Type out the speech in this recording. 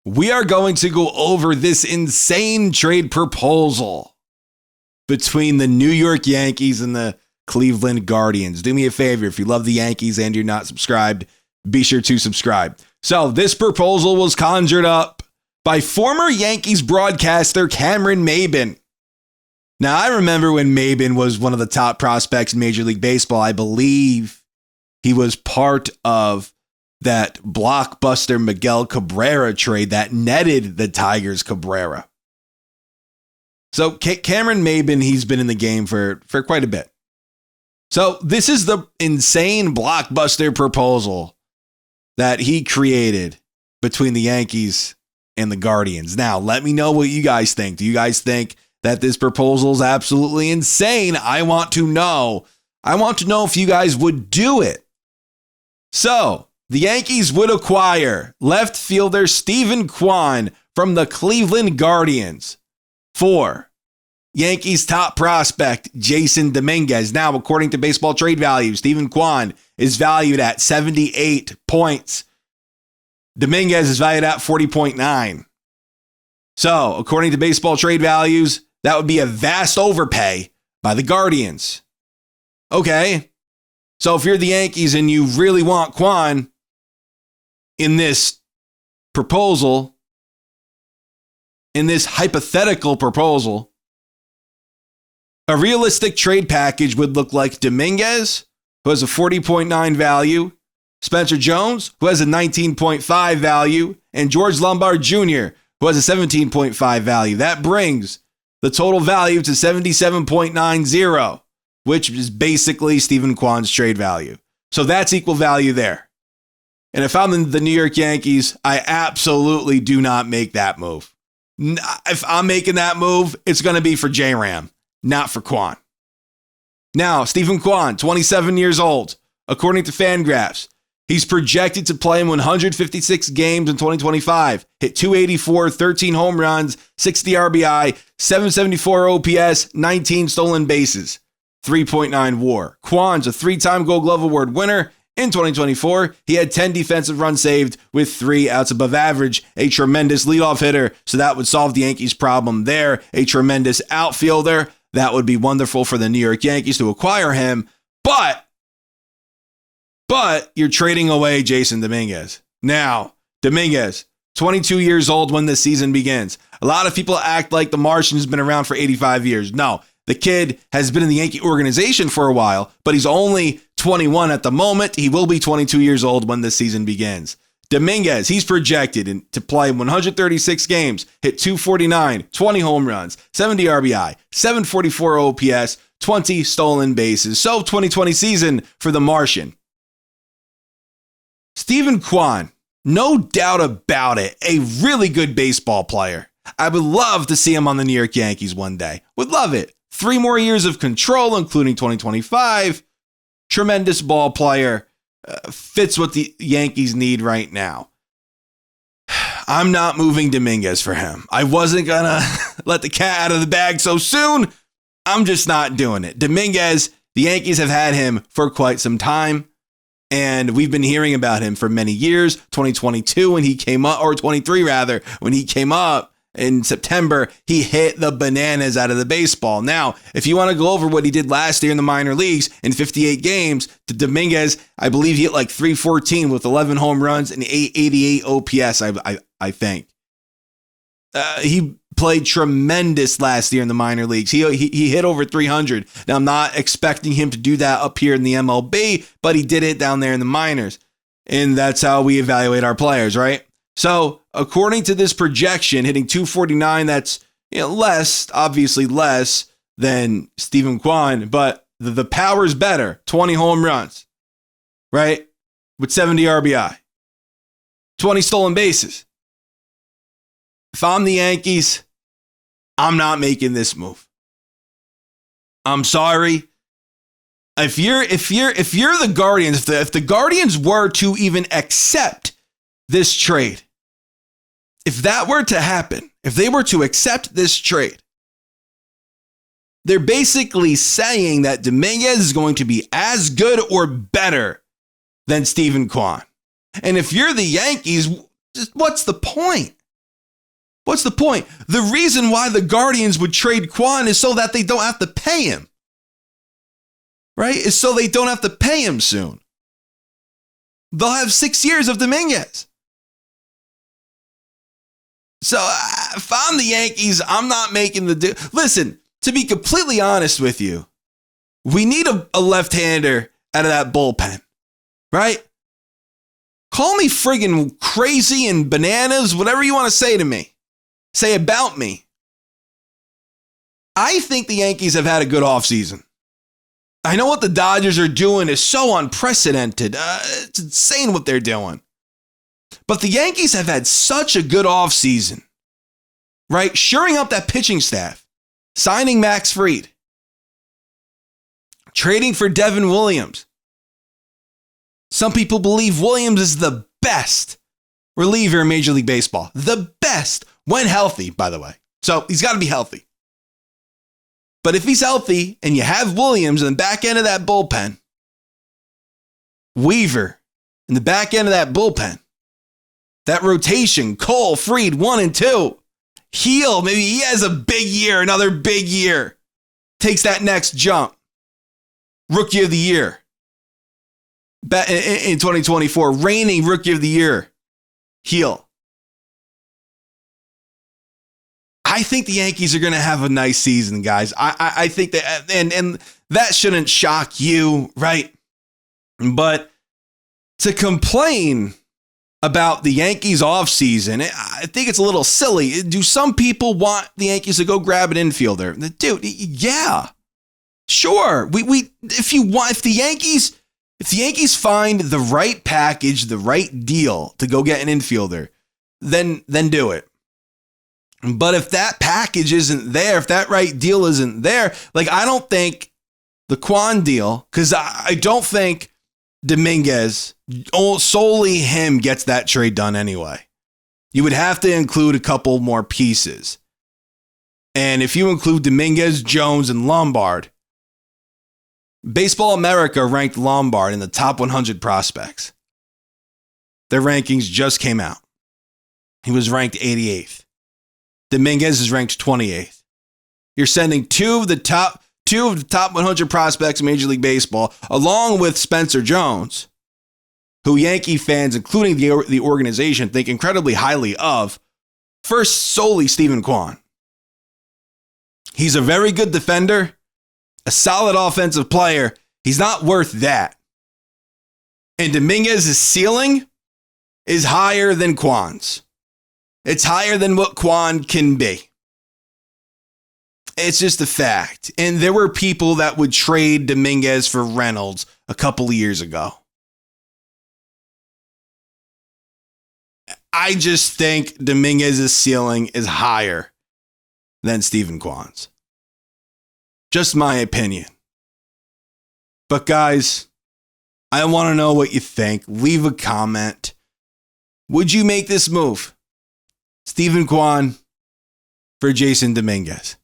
we are going to go over this insane trade proposal between the New York Yankees and the Cleveland Guardians. Do me a favor, if you love the Yankees and you're not subscribed, be sure to subscribe. So this proposal was conjured up by former Yankees broadcaster Cameron Maybin. Now, I remember when Maybin was one of the top prospects in Major League Baseball. I believe he was part of that blockbuster Miguel Cabrera trade that netted the Tigers Cabrera. So Cameron Maybin, he's been in the game for quite a bit. So this is the insane blockbuster proposal that he created between the Yankees and the Guardians. Now, let me know what you guys think. Do you guys think that this proposal is absolutely insane? I want to know. I want to know if you guys would do it. So, the Yankees would acquire left fielder Steven Kwan from the Cleveland Guardians for Yankees top prospect Jason Dominguez. Now, according to Baseball Trade Value, Steven Kwan is valued at 78 points. Dominguez is valued at 40.9. So, according to Baseball Trade Values, that would be a vast overpay by the Guardians. Okay. So if you're the Yankees and you really want Kwan in this proposal, in this hypothetical proposal, a realistic trade package would look like Dominguez, who has a 40.9 value, Spencer Jones, who has a 19.5 value, and George Lombard Jr., who has a 17.5 value. That brings the total value to 77.90. Which is basically Steven Kwan's trade value. So that's equal value there. And if I'm the New York Yankees, I absolutely do not make that move. If I'm making that move, it's going to be for J-Ram, not for Kwan. Now, Steven Kwan, 27 years old. According to Fangraphs, he's projected to play in 156 games in 2025, hit 284, 13 home runs, 60 RBI, 774 OPS, 19 stolen bases. 3.9 WAR. Kwan's a three-time Gold Glove Award winner. In 2024, he had 10 defensive runs saved with 3 outs above average. A tremendous leadoff hitter, so that would solve the Yankees' problem there. A tremendous outfielder. That would be wonderful for the New York Yankees to acquire him. But you're trading away Jason Dominguez. Now, Dominguez, 22 years old when this season begins. A lot of people act like the Martian has been around for 85 years. No. The kid has been in the Yankee organization for a while, but he's only 21 at the moment. He will be 22 years old when this season begins. Dominguez, he's projected to play 136 games, hit 249, 20 home runs, 70 RBI, 744 OPS, 20 stolen bases. So 2020 season for the Martian. Steven Kwan, no doubt about it, a really good baseball player. I would love to see him on the New York Yankees one day. Would love it. 3 more years of control, including 2025. Tremendous ball player. Fits what the Yankees need right now. I'm not moving Dominguez for him. I wasn't going to let the cat out of the bag so soon. I'm just not doing it. Dominguez, the Yankees have had him for quite some time. And we've been hearing about him for many years. 2022 when he came up, or 23 rather, when he came up. In September, he hit the bananas out of the baseball. Now, if you want to go over what he did last year in the minor leagues in 58 games, to Dominguez, I believe he hit like 314 with 11 home runs and 888 OPS, I think. He played tremendous last year in the minor leagues. He hit over 300. Now, I'm not expecting him to do that up here in the MLB, but he did it down there in the minors. And that's how we evaluate our players, right? So, according to this projection, hitting 249, that's obviously less than Steven Kwan, but the power's better. 20 home runs, right? With 70 RBI, 20 stolen bases. If I'm the Yankees, I'm not making this move. I'm sorry. If you're the Guardians, if the Guardians were to even accept this trade, if that were to happen, if they were to accept this trade, they're basically saying that Dominguez is going to be as good or better than Steven Kwan. And if you're the Yankees, what's the point? What's the point? The reason why the Guardians would trade Kwan is so that they don't have to pay him. Right? Is so they don't have to pay him soon. They'll have 6 years of Dominguez. So if I'm the Yankees, I'm not making the deal. Listen, to be completely honest with you, we need a left-hander out of that bullpen, right? Call me friggin' crazy and bananas, whatever you want to say to me. Say about me. I think the Yankees have had a good offseason. I know what the Dodgers are doing is so unprecedented. It's insane what they're doing. But the Yankees have had such a good offseason, right? Shoring up that pitching staff, signing Max Fried, trading for Devin Williams. Some people believe Williams is the best reliever in Major League Baseball. The best, when healthy, by the way. So he's got to be healthy. But if he's healthy and you have Williams in the back end of that bullpen, Weaver in the back end of that bullpen, that rotation, Cole, Fried, 1 and 2, Heel, maybe he has a big year, another big year, takes that next jump. Rookie of the Year in 2024, reigning Rookie of the Year, Heel. I think the Yankees are going to have a nice season, guys. I think that, and that shouldn't shock you, right? But to complain about the Yankees offseason, I think it's a little silly. Do some people want the Yankees to go grab an infielder? Dude, yeah, sure. If the Yankees find the right package, the right deal to go get an infielder, then do it. But if that package isn't there, if that right deal isn't there, like I don't think the Kwan deal, because I don't think Dominguez, solely him gets that trade done anyway. You would have to include a couple more pieces. And if you include Dominguez, Jones, and Lombard, Baseball America ranked Lombard in the top 100 prospects. Their rankings just came out. He was ranked 88th. Dominguez is ranked 28th. You're sending two of the top 100 prospects in Major League Baseball, along with Spencer Jones, who Yankee fans, including the organization, think incredibly highly of, first solely Stephen Kwan. He's a very good defender, a solid offensive player. He's not worth that. And Dominguez's ceiling is higher than Kwan's. It's higher than what Kwan can be. It's just a fact. And there were people that would trade Dominguez for Reynolds a couple of years ago. I just think Dominguez's ceiling is higher than Stephen Kwan's. Just my opinion. But guys, I want to know what you think. Leave a comment. Would you make this move? Stephen Kwan for Jason Dominguez.